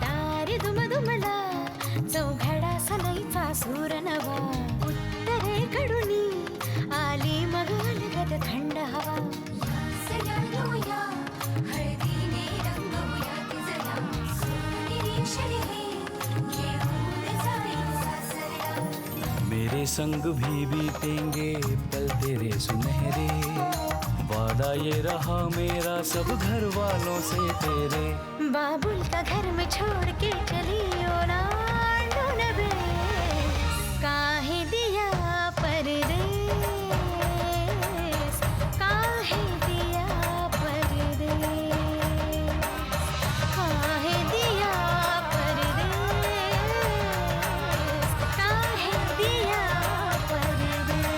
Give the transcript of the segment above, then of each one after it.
दारी दुमदुमला चौघडा सलईचा सूर नवा उत्तरेकडूनी आली मग अलगद थंड हवा सयानुया हळदीने रंगवूया तिजला सोनेरी क्षणी घेऊन जाईल सासरला मेरे संग भी बीतेंगे पल तेरे सुनहरे वादा ये रहा मेरा सब घर वालों से तेरे बाबुल का घर में छोड़ के चली ओ लाडून बे काहे दिया परदेस काहे दिया परदेस काहे दिया परदेस काहे दिया परदेस।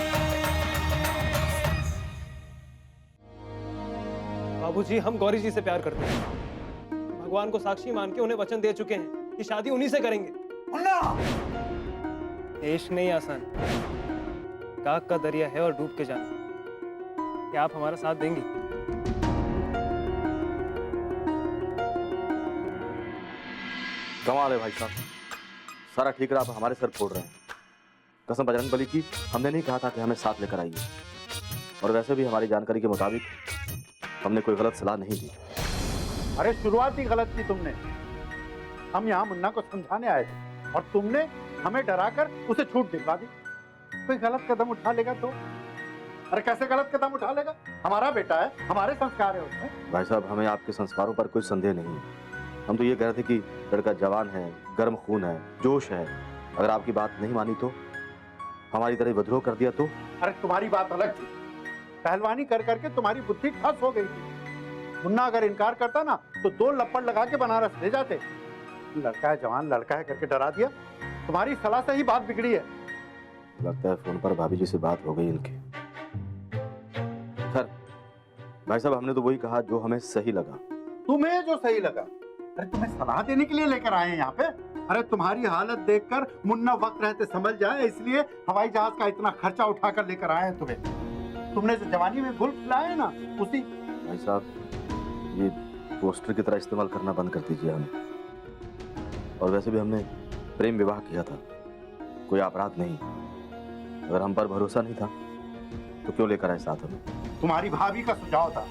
बाबूजी, हम गौरी जी से प्यार करते हैं। भगवान को साक्षी मान के उन्हें वचन दे चुके हैं कि शादी उन्हीं से करेंगे। देश नहीं आसान, काक का दरिया है और डूब के जाना। क्या आप हमारा साथ देंगी? कमाल है भाई साहब, सारा ठेका आप हमारे सर फोड़ रहे हैं। कसम बजरंगबली की, हमने नहीं कहा था कि हमें साथ लेकर आइए। और वैसे भी हमारी जानकारी के मुताबिक हमने कोई गलत सलाह नहीं दी। अरे शुरुआत ही गलत की तुमने। हम यहाँ मुन्ना को समझाने आए थे और तुमने हमें डराकर उसे छूट दिलवा दी। कोई गलत कदम उठा लेगा तो? अरे कैसे गलत कदम उठा लेगा? हमारा बेटा है, हमारे संस्कार है उसमें। भाई साहब, हमें आपके संस्कारों पर कोई संदेह नहीं है। हम तो ये कह रहे थे कि लड़का जवान है, गर्म खून है, जोश है। अगर आपकी बात नहीं मानी तो, हमारी तरह विद्रोह कर दिया तो? अरे तुम्हारी बात अलग थी। पहलवानी कर करके तुम्हारी बुद्धि ठस हो गई थी। मुन्ना अगर इनकार करता ना तो 2 लपड़ लगा के बनारस ले जाते। लड़का है, जवान लड़का है करके डरा दिया। तुम्हारी सलाह से ही बात बिगड़ी है। लगता है फोन पर भाभी जी से बात हो गई इनकी। खैर भाई साहब, हमने तो वही कहा जो हमें सही लगा। तुम्हें जो सही लगा? अरे तुम्हें सलाह देने के लिए लेकर आए हैं यहाँ पे। अरे तुम्हारी हालत देखकर मुन्ना वक्त रहते समझ जाए, इसलिए हवाई जहाज का इतना खर्चा उठाकर लेकर आए हैं तुम्हें। तुमने जो जवानी में गुल खिलाए ना, उसी। भाई साहब, ये पोस्टर की तरह इस्तेमाल करना बंद कर दीजिए हमें। और वैसे भी हमने प्रेम विवाह किया था, कोई अपराध नहीं। अगर हम पर भरोसा नहीं था तो क्यों लेकर आए साथ हमें? तुम्हारी भाभी का सुझाव था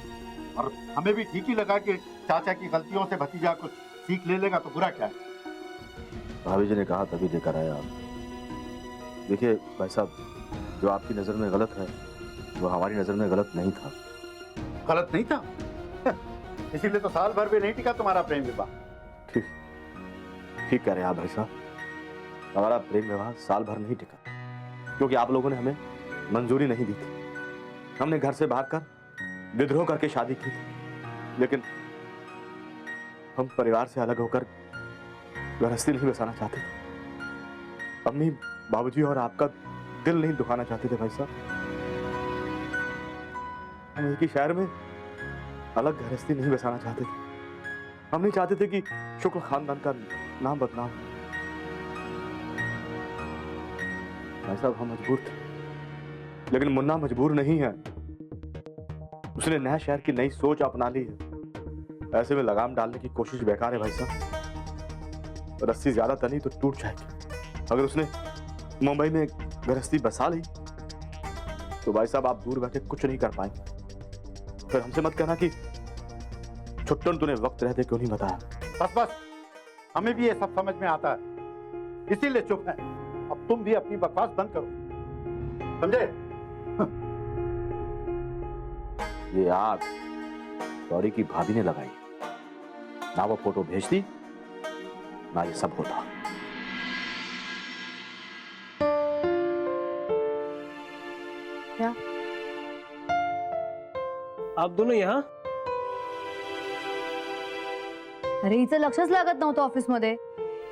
और हमें भी ठीक ही लगा कि चाचा की गलतियों से भतीजा कुछ सीख ले लेगा तो बुरा क्या है। भाभी जी ने कहा तभी लेकर आया आप। देखिए भाई साहब, जो आपकी नजर में गलत है वो हमारी नजर में गलत नहीं था। गलत नहीं था? इसीलिए तो साल भर भी नहीं टिका तुम्हारा प्रेम विवाह। ठीक ठीक कह रहे हैं आप भाई साहब, हमारा प्रेम विवाह साल भर नहीं टिका क्योंकि आप लोगों ने हमें मंजूरी नहीं दी थी। हमने घर से भागकर विद्रोह करके शादी की थी, लेकिन हम परिवार से अलग होकर गृहस्थी नहीं बसाना चाहते थे। अम्मी, बाबूजी और आपका दिल नहीं दुखाना चाहते थे भाई साहब। हम एक ही शहर में अलग गृहस्थी नहीं बसाना चाहते थे। हम नहीं चाहते थे कि शुक्ल खानदान का नाम बदनाम। भाई साहब, हम मजबूर थे, लेकिन मुन्ना मजबूर नहीं है। उसने नया शहर की नई सोच अपना ली है। ऐसे में लगाम डालने की कोशिश बेकार है भाई साहब। रस्सी ज्यादा तनी तो टूट जाएगी। अगर उसने मुंबई में गृहस्थी बसा ली तो भाई साहब आप दूर बैठे कुछ नहीं कर पाएंगे। फिर हमसे मत कहना कि छुट्टन तूने वक्त रहते क्यों नहीं बताया। बस बस, हमें भी ये सब समझ में आता है, इसीलिए चुप है। अब तुम भी अपनी बकवास बंद करो, समझे? ये आग गौरी की भाभी ने लगाई, ना वो फोटो भेजती ना ये सब होता। क्या आप दोनों यहाँ? अरे हिचं लक्षच लागत नव्हतं ऑफिस मध्ये,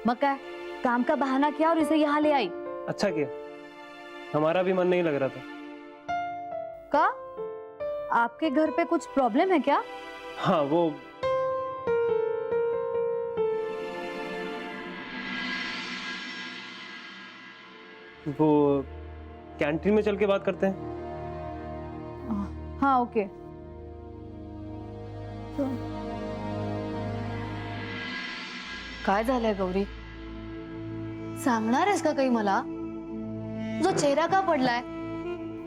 मग काय काम का बहाना किया और इसे यहाँ ले आई। अच्छा किया, हमारा भी मन नहीं लग रहा था। का आपके घर पे कुछ प्रॉब्लम है क्या? हाँ, वो कैंटीन में चल के बात करते हैं। हाँ ओके। काय झालंय गौरी? सांगणार आहेस का काही मला? तुझा चेहरा का पडलाय?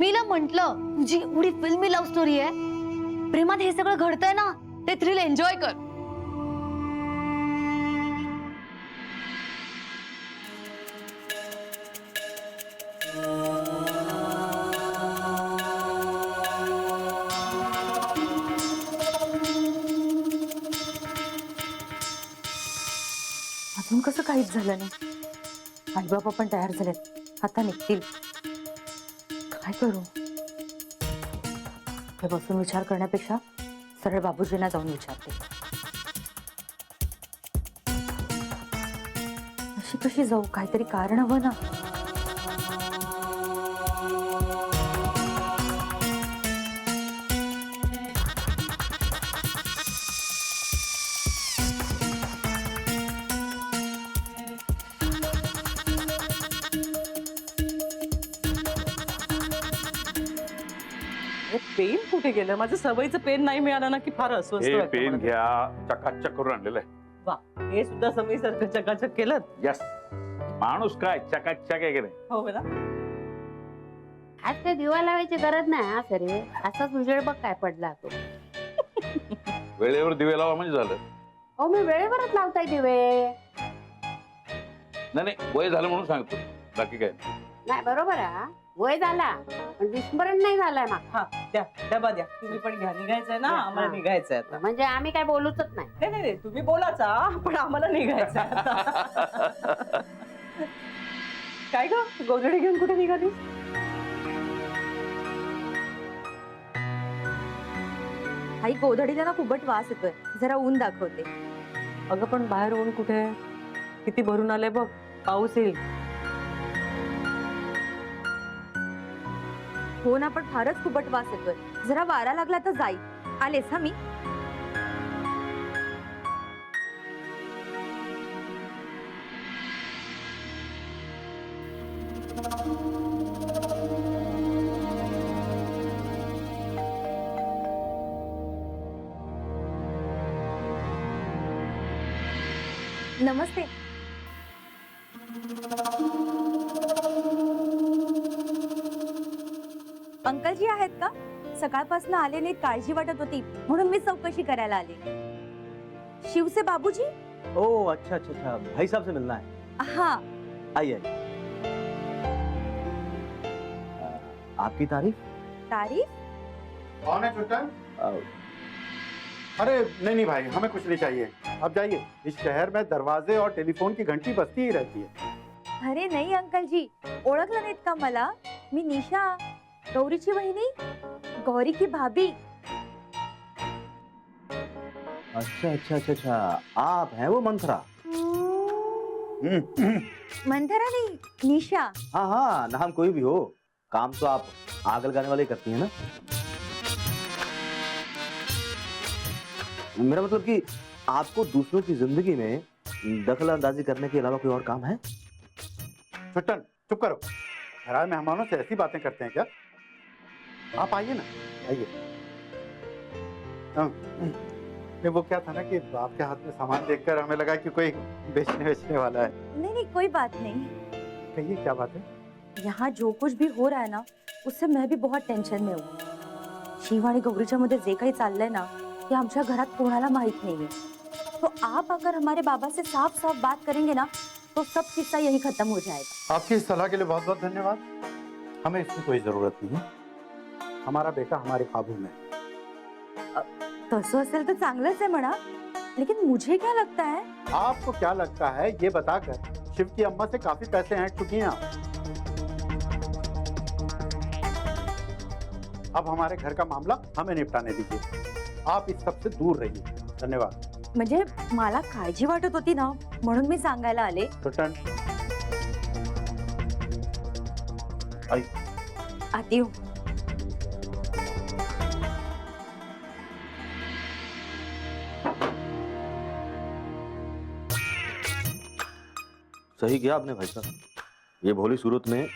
मी ना म्हंटल तुझी एवढी फिल्मी लव्ह स्टोरी आहे, प्रेमात हे सगळं घडतंय ना, ते थ्रिल एन्जॉय कर. अजून कसं काहीच झालं नाही. आई बाबा पण तयार झालेत, आता निघतील. काय करू? हे बसून विचार करण्यापेक्षा सरळ बाबूजींना जाऊन विचारते. अशी कशी जाऊ? काहीतरी कारण हवं ना. पेन कुठे गेलं? माझं सवयीचं पेन नाही मिळालं ना की फार अस्वस्थ हे वाटतं पेन मला. घ्या, चकाचक करून आणलेलं आहे. वा, हे सुद्धा सवयीसारखं चकाचक केलं. यस, माणूस काय चकाचक आहे की नाही? हो ना. आज काय दिवा लावायची गरज नाही हा सरे, असाच उजेड बघ काय पडला तो. वेळेवर दिवे लावा म्हणजे झालं. हो मी वेळेवरच लावताय दिवे. नाही नाही, वय झालं म्हणून सांगतो, बाकी काय नाही. नाही बरोबर आहे, वय झाला पण विस्मरण नाही झालाय मग. हा, द्या डबा द्या. तुम्ही पण घ्या. निघायचंय ना, हा, आम्हाला हा. निघायचंय आता. म्हणजे आम्ही काय बोलूच नाही. नाही नाही नाही, तुम्ही बोलाचा, पण आम्हाला निघायचंय आता. काय ग, गोधडी घेऊन कुठे निघाली? आई, गोधडीला ना खूपच वास येतोय, जरा ऊन दाखवते. अगं पण बाहेर ऊन कुठे? किती भरून आलंय बघ, पाऊस येईल. हो ना, पण फारच खूपच वास येतोय. जरा वारा लागला तर जाई. आलेस हा मी. नमस्ते. अंकल जी आहेत का? सकाळपासून आले नाहीत, काळजी वाटत होती म्हणून मी चौकशी करायला आले. शिवसे बाबूजी? ओह अच्छा अच्छा अच्छा, भाई साहब से मिलना है. हाँ. आइए आइए. आपकी तारीफ? तारीफ? कौन है छुट्टन? अ, अरे नहीं नहीं भाई, हमें कुछ नहीं चाहिए. अब जाइए. इस शहर में दरवाजे और टेलीफोन की घंटी बजती ही रहती है. अरे नहीं अंकल जी, ओळखलं नाहीत का मला? मी निशा, गौरीची वहिनी, गौरी की भाभी. अच्छा अच्छा अच्छा अच्छा, आप हैं वो मंथरा? मंथरा नहीं, निशा. हाँ हाँ, नाम कोई भी हो, काम तो आप आग लगाने वाले करती हैं ना. मेरा मतलब कि आपको दूसरों की जिंदगी में दखल अंदाजी करने के अलावा कोई और काम है? छुट्टन चुप करो. घराए मेहमानों से ऐसी बातें करते हैं क्या? आप आइए ना, आइए. नहीं वो क्या था ना कि आपके हाथ में सामान देखकर हमें लगा कि कोई बेचने वाला है. नहीं नहीं, कोई बात नहीं. कहिए क्या बात है? यहाँ जो कुछ भी हो रहा है ना, उससे मैं भी बहुत टेंशन में हूँ. शिव आणि गौरीच्या मध्ये जे काही चाललंय ना, ते आमच्या घरात कोणाला माहित नाहीये. तो आप अगर हमारे बाबा से साफ साफ बात करेंगे ना, तो सब किस्सा यही खत्म हो जाएगा. आपकी इस सलाह के लिए बहुत बहुत धन्यवाद. हमें इसकी कोई जरूरत नहीं है. हमारा बेटा हमारे काबू में. तसं असेल तर चांगलंच आहे म्हणा, लेकिन मुझे क्या लगता है? आपको क्या लगता है ये बताकर शिव की अम्मा से काफी पैसे ऐंठ चुकी हैं आप. अब हमारे घर का मामला हमें निपटाने दीजिए. आप इस सब से दूर रहिए. धन्यवाद. म्हणजे मला काळजी वाटत होती ना, म्हणून मी सांगायला आले. छुट्टन आई. आती हूँ. सही किया आपने भाई साहब, ये भोली सूरत में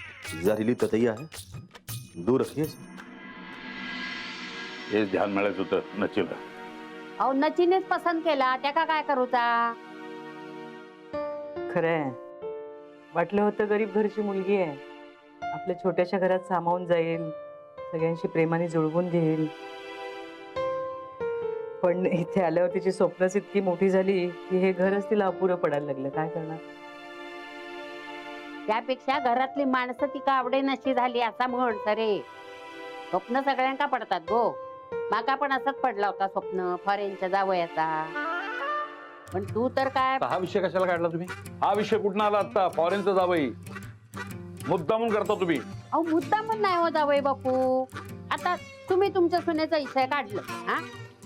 जहरीली ततैया है, दूर रखिए इसे. हेच ध्यान मिळायचं होतं नचिला. अहो नचीनेच पसंत केला, त्याका काय करूचा? खरंय, वाटलं होतं गरीब घरची मुलगी आहे, आपल्या छोट्याशा घरात सामावून जाईल, सगळ्यांशी प्रेमाने जुळवून घेईल. पण इथे आल्यावर तिची स्वप्नच इतकी मोठी झाली की हे घरच तिला अपुरं पडायला लागलं. काय करणार? त्यापेक्षा घरातली माणसं ती का आवडे नशी झाली असा म्हण सरे. स्वप्न सगळ्यांका पडतात गो. माका पण असंच पडला होता स्वप्न फॉरेनच्या जावयाचा. पण तू तर काय आता हा विषय कशाला काढला तुम्ही? हा विषय कुठं आला आता? फॉरेनचं जावई मुद्दा म्हणून करता तुम्ही. अहो मुद्दा पण नाही हो जावई बापू. आता तुम्ही तुमच्या सुनेचा विषय काढलं हा,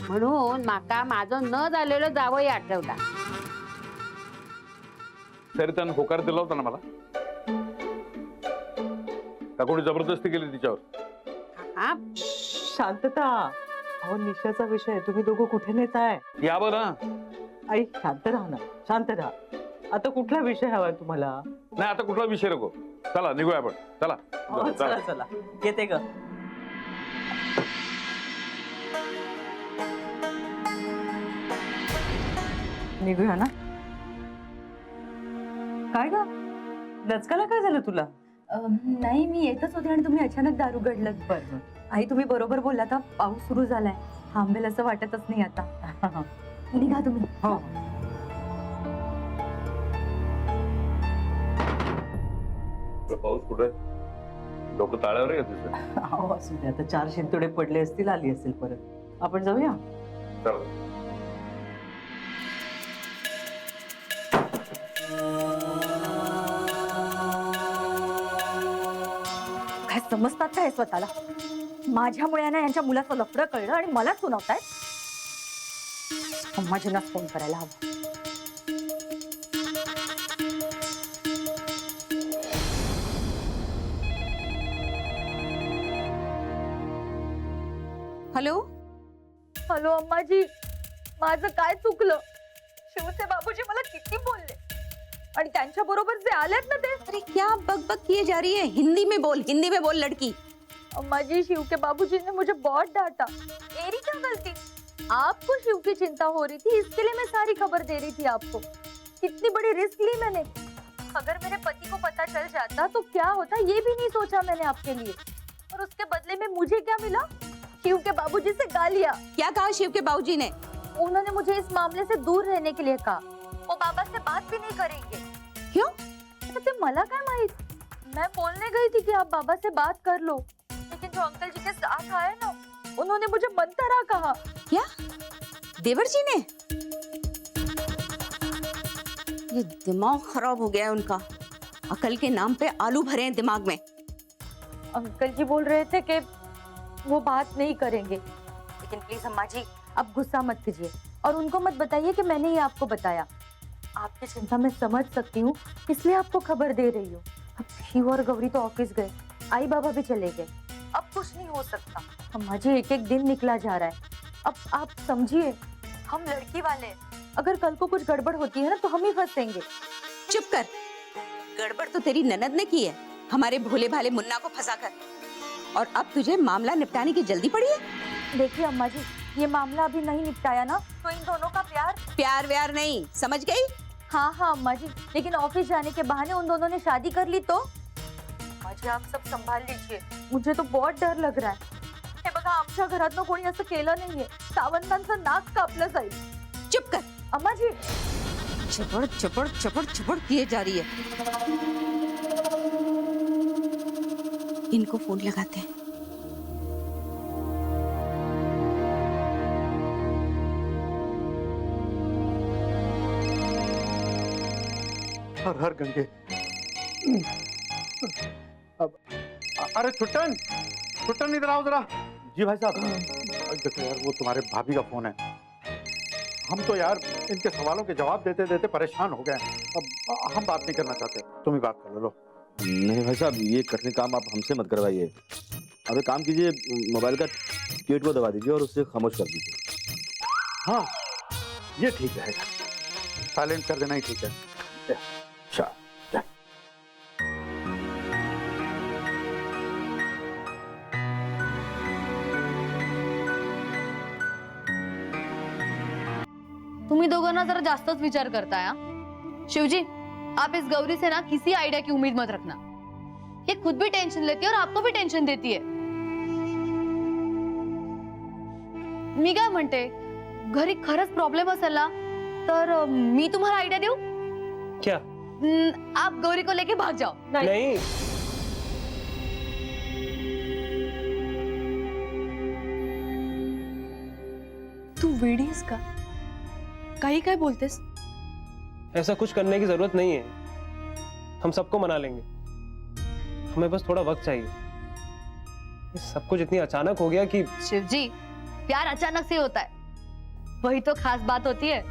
म्हणून माका माझं न झालेलं जावई आठवला. तरी त्यानं होकार दिला होता ना मला? का कोणी जबरदस्ती केली तिच्यावर? हा शांतता. अहो निशाचा विषय, तुम्ही दोघं कुठे नेताय? या बरं. आई शांत राहा ना, शांत राहा. आता कुठला विषय हवाय तुम्हाला? नाही आता कुठला विषय नको. चला निघूया आपण. चला चला चला. चला येते ग. निघूया ना. काय ग दचकाला काय झालं तुला? नाही, मी येतच होते आणि तुम्ही अचानक दारू गडलत. बरं आई तुम्ही बरोबर बोलला, पाऊस सुरू झालाय, थांबेल असं वाटतच नाही आता. निघा तुम्ही. हो. पाऊस कुठे? डोकं ताळ्यावर आहे का तुझं? अहो असू दे, आता 4 शिंतोडे पडले असतील, आली असेल परत. आपण जाऊया. चला. काय समजतात काय स्वतःला? माझ्यामुळे ना यांच्या मुलाचं लफडं कळलं आणि मला सुनावताय. संभाजींनाच फोन करायला हवा. हॅलो हॅलो अम्माजी, माझं काय चुकलं? शिवचे बाबूजी मला किती बोलले आणि त्यांच्या बरोबर जे आलेत ना ते. अरे क्या बकबक किए जा रही है? हिंदी में बोल लड़की. अम्माजी, शिव के बाबूजी ने मुझे बहुत डांटा. मेरी क्या गलती? आपको शिव की चिंता हो रही थी, इसके लिए मैं सारी खबर दे रही थी आपको. कितनी बड़ी रिस्क ली मैंने. अगर मेरे पति को पता चल जाता तो क्या होता, ये भी नहीं सोचा मैंने आपके लिए. और उसके बदले में मुझे क्या मिला? शिव के बाबूजी से गालियां. क्या कहा शिव के बाबूजी ने? उन्होंने मुझे इस मामले से दूर रहने के लिए कहा. वो बाबा से बात भी नहीं करेंगे. क्यों? ते मला काय माहित. मैं बोलने गई थी कि आप बाबा से बात कर लो, लेकिन जो अंकल जी के साथ आए ना, उन्होंने मुझे मंतरा कहा. क्या देवर जी ने? ये दिमाग खराब हो गया है उनका. अकल के नाम पे आलू भरे हैं दिमाग में. अंकल जी बोल रहे थे कि वो बात नहीं करेंगे, लेकिन प्लीज अम्मा जी अब गुस्सा मत कीजिए और उनको मत बताइए कि मैंने ही आपको बताया. आपकी चिंता मैं समझ सकती हूँ, इसलिए आपको खबर दे रही हूँ. अब शिव और गौरी तो ऑफिस गए, आई बाबा भी चले गए, अब कुछ नहीं हो सकता. अम्मा जी एक एक दिन निकला जा रहा है. अब आप समझिए, हम लड़की वाले हैं. अगर कल को कुछ गड़बड़ होती है ना तो हम ही फंसेंगे. चुप कर. गड़बड़ तो तेरी ननद ने की है, हमारे भोले भाले मुन्ना को फंसाकर. और अब तुझे मामला निपटाने की जल्दी पड़ी है? देखिए अम्मा जी, ये मामला अभी नहीं निपटाया ना तो इन दोनों का प्यार व्यार नहीं, समझ गई? हाँ हाँ अम्मा जी, लेकिन ऑफिस जाने के बहाने उन दोनों ने शादी कर ली तो. अम्मा जी आप सब संभाल लीजिए, मुझे तो बहुत डर लग रहा है. हे बघा, आमच्या घरातनं कोणी असं केलं नाहीये. सावंतांचं नाक कापलं जाईल. चुप कर. अम्मा जी चपड़ चपड़ चपड़ चपड़ किए जा रही है. इनको फोन लगाते हैं. हर हर गंगे. अब अरे छुट्टन, छुट्टन इधर आओ जरा. जी भाई साहब. देखो यार, वो तुम्हारे भाभी का फोन है. हम तो यार इनके सवालों के जवाब देते देते परेशान हो गए. अब हम बात नहीं करना चाहते, तुम ही बात कर लो. नहीं भाई साहब, ये कठिन काम आप हमसे मत करवाइए. अब एक काम कीजिए, मोबाइल का ट्यूट को दबा दीजिए और उससे खामोश कर दीजिए. हाँ ये ठीक रहेगा. साइलेंट कर देना ही ठीक है. अच्छा तुम्ही दोघांना जरा जास्तच विचार करताय. शिवजी आप इस गौरी से ना किसी आइडिया की उम्मीद मत रखना। ये खुद भी टेंशन लेती है और आपको भी टेंशन देती है। मी काय म्हणते, घरी खरंच प्रॉब्लेम असेल ना तर मी तुम्हाला आइडिया देऊ? क्या? आप गौरी को लेके भाग जाओ। नहीं। तू वेडीस का? काही काय बोलतेस? ऐसा कुछ करने की जरूरत नहीं है, हम सबको मना लेंगे। हमें बस थोड़ा वक्त चाहिए। ये सब कुछ इतनी अचानक हो गया कि शिवजी, प्यार अचानक से होता है, वही तो खास बात होती है।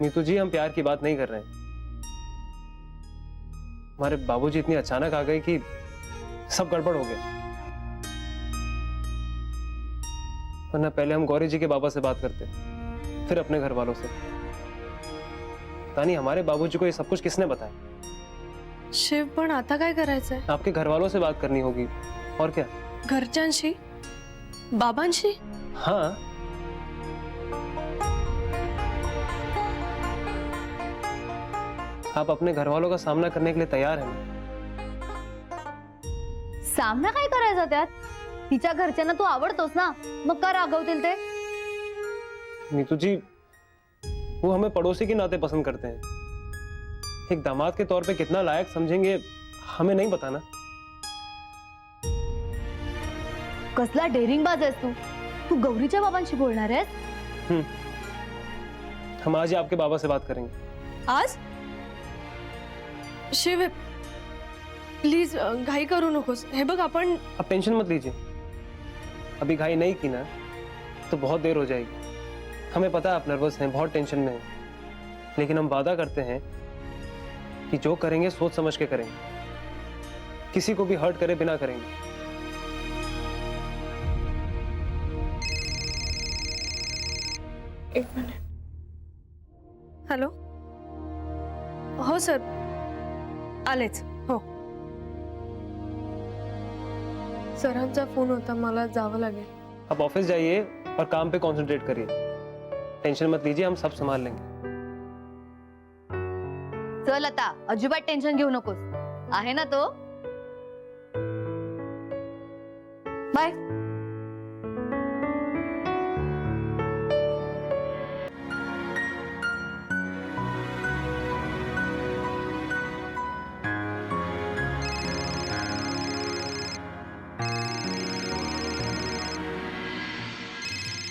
नीतू जी, हम प्यार की बात नहीं कर रहे हैं। हमारे बाबूजी इतनी अचानक आ गए कि सब गड़बड़ हो गया। वरना पहले हम गौरी जी के बाबा से बात करते, फिर अपने घर वालों से। पता नहीं हमारे बाबूजी को ये सब कुछ किसने बताया। शिव, पण आता काय करायचंय? आपके घर वालों से बात करनी होगी, और क्या। घरच्यांशी? बाबांशी? हाँ, आप अपने घर वालों का सामना करने के लिए तैयार हैं? सामना काय करायचा त्यात? तिच्या घरच्यांना तू आवडतोस ना, मग का रागवतील ते? नीतू जी, वो हमें पड़ोसी के नाते पसंद करते हैं। एक दामाद के तौर पे कितना लायक समझेंगे हमें नहीं पता ना। कसला डेरिंगबाज आहेस तू? तू गौरीच्या बाबांशी बोलणार आहेस? हम आज ही आपके बाबा से बात करेंगे। आज? शिव, प्लीज घाई करू नकोस। हे बघ, आपण आप टेंशन मत लीजिए, अभी घाई नहीं की ना तो बहुत देर हो जाएगी। हमें पता है आप नर्वस हैं, बहुत टेंशन में हैं, लेकिन हम वादा करते हैं कि जो करेंगे सोच समझ के करेंगे, किसी को भी हर्ट करे बिना करेंगे। एक मिनिट। हॅलो, हो सर, आलेच। हो, सरांचा फोन होता, मला जावं लागेल। आप ऑफिस जाइए और काम पे कंसंट्रेट करिए, टेंशन मत लीजिए, हम सब संभाल लेंगे। चल आता, अजिबात टेन्शन घेऊ नकोस, आहे ना तो? बाय।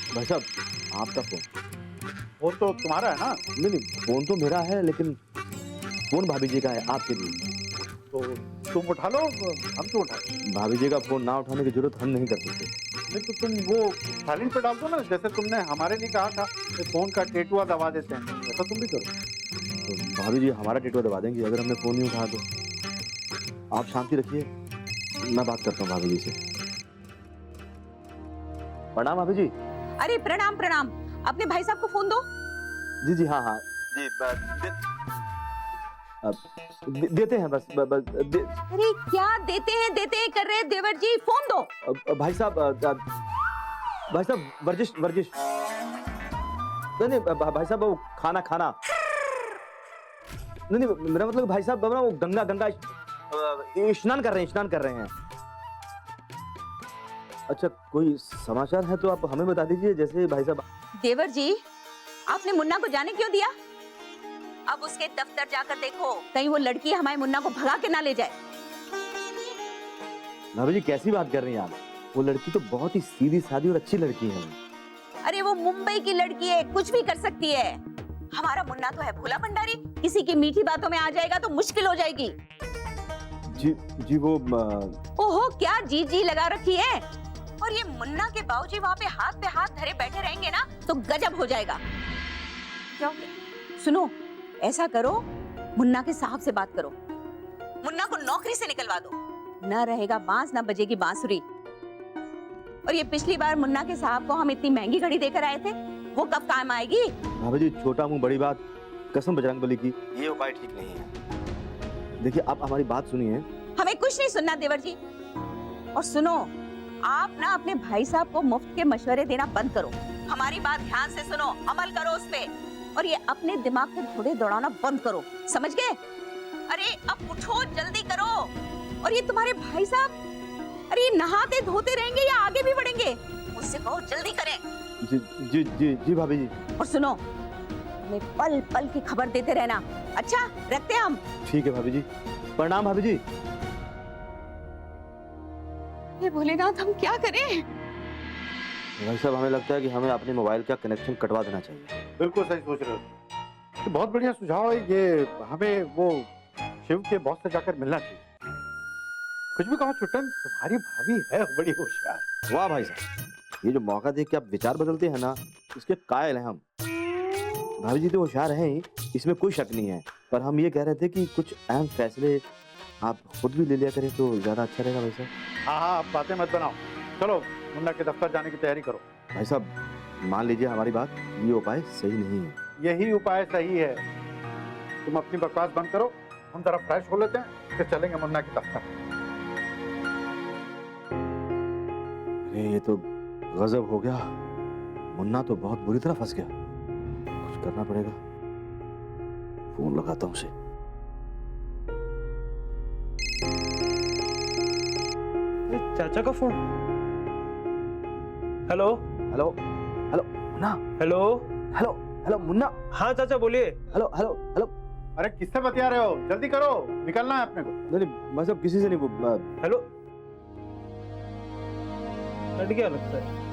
भाई साहब, आपका फोन। वो तो तुम्हारा है ना? नहीं नहीं, फोन तो मेरा है, लेकिन फोन भाभी जी का है, आपके लिए। तो तुम उठा लो, हम तो उठा। भाभी जी का फोन ना उठाने की जरूरत हम नहीं कर सकते। नहीं तो तुम वो साइलेंट पे डाल दो ना, जैसे तुमने हमारे लिए कहा था कि फोन का टेटुआ दबा देते हैं, ऐसा तुम भी करो। तो भाभी जी हमारा टेटुआ दबा देंगी अगर हमने फोन नहीं उठा तो। आप शांति रखिए, मैं बात करता हूँ भाभी जी से। प्रणाम भाभी जी। अरे प्रणाम प्रणाम, अपने भाई साहब को फोन दो। जी जी, हाँ हाँ जी, देते हैं बस अरे क्या देते हैं कर रहे हैं देवर जी, फोन दो। भाई साहब, वर्जिश वर्जिश नहीं भाई साहब, वो खाना नहीं, मेरा मतलब भाई साहब वो गंगा स्नान कर रहे हैं। अच्छा, कोई समाचार है तो आप हमें बता दीजिए, जैसे भाई साहब। देवर जी, आपने मुन्ना को जाने क्यों दिया? अब उसके दफ्तर जाकर देखो, कहीं वो लड़की हमारे मुन्ना को भगा के ना ले जाए। भाभी जी कैसी बात कर रही हैं आप? वो लड़की तो बहुत ही सीधी सादी और अच्छी लड़की है। अरे वो मुंबई की लड़की है, कुछ भी कर सकती है। हमारा मुन्ना तो है भोला भंडारी, किसी की मीठी बातों में आ जाएगा तो मुश्किल हो जाएगी। जी वो ओहो, क्या जी लगा रखी है। और ये मुन्ना के बाबूजी वहाँ पे हाथ धरे बैठे रहेंगे ना तो गजब हो जाएगा। सुनो, ऐसा करो, मुन्ना के साहब से बात करो, मुन्ना को नौकरी से निकलवा दो। न रहेगा बांस, न बजेगी बांसुरी। और ये पिछली बार मुन्ना के साहब को हम इतनी महंगी घड़ी देकर आए थे, वो कब काम आएगी? भाभी जी, छोटा मुंह बड़ी बात, कसम बजरंगबली की, ये उपाय ठीक नहीं है। देखिए, आप हमारी बात सुनिए। हमें कुछ नहीं सुनना देवर जी। और सुनो, आप ना अपने भाई साहब को मुफ्त के मशवरे देना बंद करो, हमारी बात ध्यान से सुनो, अमल करो उस पे। और ये अपने दिमाग को घोड़े दौड़ाना बंद करो, समझ गए? अरे अब उठो, जल्दी करो। और ये तुम्हारे भाई साहब, अरे ये नहाते धोते रहेंगे या आगे भी बढ़ेंगे? मुझसे कहो जल्दी करें। जी जी जी जी भाभी जी। और सुनो, हमें पल पल की खबर देते रहना। अच्छा, रखते हैं हम। ठीक है भाभी जी, प्रणाम भाभी जी। ये भोलेनाथ, हम क्या करें? भाई साहब, हमें लगता है कि हमें अपने मोबाइल का कनेक्शन कटवा देना चाहिए। बिल्कुल सही सोच रहे हो। ये बहुत बढ़िया सुझाव है। ये हमें वो शिव के बॉस से जाकर मिलना चाहिए। कुछ भी कहो छुट्टन, तुम्हारी भाभी है बड़ी होशियार। वाह भाई साहब, ये जो मौका देख के आप विचार बदलते हैं ना, इसके कायल हैं हम। भाभी जी तो होशियार हैं ही, इसमें कोई शक नहीं है, पर हम ये कह रहे थे कि कुछ अहम फैसले आप खुद भी ले लिया करें तो ज्यादा अच्छा रहेगा भाई साहब। हाँ हाँ, अब बातें मत बनाओ। चलो मुन्ना के दफ्तर जाने की तैयारी करो। भाई साहब, मान लीजिए हमारी बात, ये उपाय सही नहीं है। यही उपाय सही है। तुम अपनी बकवास बंद करो, हम जरा फ्रेश हो लेते हैं, फिर चलेंगे मुन्ना के दफ्तर। अरे ये तो गजब हो गया, मुन्ना तो बहुत बुरी तरह फंस गया। कुछ करना पड़ेगा, फोन लगाता हूँ उसे। चाचा का phone. Hello hello hello Munna, hello hello hello Munna. हाँ चाचा बोलिए। Hello hello hello. अरे किससे बतिया रहे हो? जल्दी करो, निकलना है अपने को। नहीं मैं सब किसी से नहीं हेलो, कट गया लगता है।